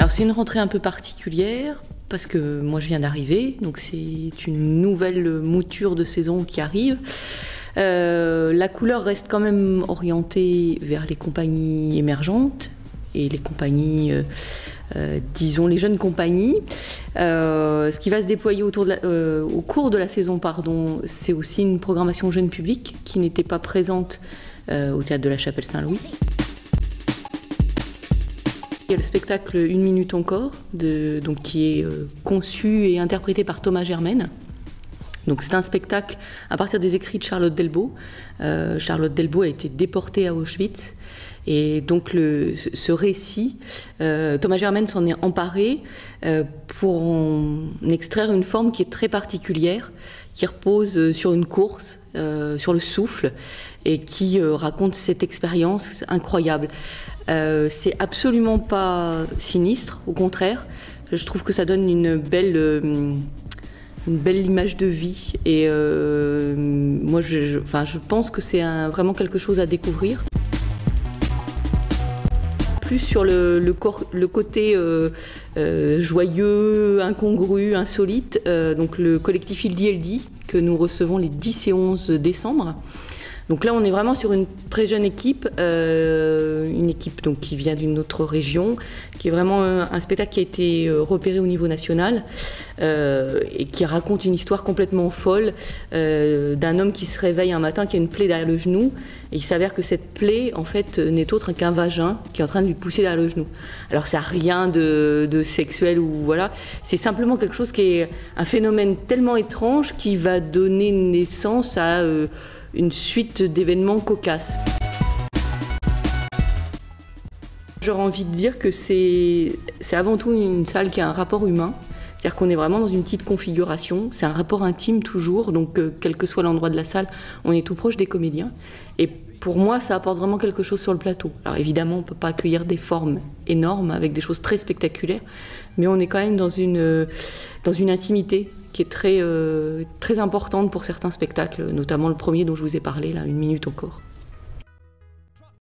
Alors c'est une rentrée un peu particulière parce que moi je viens d'arriver, donc c'est une nouvelle mouture de saison qui arrive. La couleur reste quand même orientée vers les compagnies émergentes et les compagnies, disons les jeunes compagnies. Ce qui va se déployer au cours de la saison, c'est aussi une programmation jeune public qui n'était pas présente au théâtre de la Chapelle Saint-Louis. Il y a le spectacle Une minute encore, qui est conçu et interprété par Thomas Germaine. Donc c'est un spectacle à partir des écrits de Charlotte Delbo. Charlotte Delbo a été déportée à Auschwitz. Et donc ce récit, Thomas Germaine s'en est emparé pour en extraire une forme qui est très particulière, qui repose sur une course, sur le souffle, et qui raconte cette expérience incroyable. C'est absolument pas sinistre, au contraire. Je trouve que ça donne une belle image de vie. Et moi, je pense que c'est vraiment quelque chose à découvrir. Plus sur le côté joyeux, incongru, insolite, donc le collectif Ildi Eldi que nous recevons les 10 et 11 décembre. Donc là, on est vraiment sur une très jeune équipe, une équipe donc, qui vient d'une autre région, qui est vraiment un spectacle qui a été repéré au niveau national et qui raconte une histoire complètement folle d'un homme qui se réveille un matin, qui a une plaie derrière le genou, et il s'avère que cette plaie, en fait, n'est autre qu'un vagin qui est en train de lui pousser derrière le genou. Alors ça n'a rien de sexuel ou voilà, c'est simplement quelque chose qui est un phénomène tellement étrange qui va donner naissance à une suite d'événements cocasses. J'aurais envie de dire que c'est avant tout une salle qui a un rapport humain. C'est-à-dire qu'on est vraiment dans une petite configuration, c'est un rapport intime toujours, donc quel que soit l'endroit de la salle, on est tout proche des comédiens. Et pour moi, ça apporte vraiment quelque chose sur le plateau. Alors évidemment, on ne peut pas accueillir des formes énormes avec des choses très spectaculaires, mais on est quand même dans une intimité qui est très importante pour certains spectacles, notamment le premier dont je vous ai parlé, là, Une minute encore.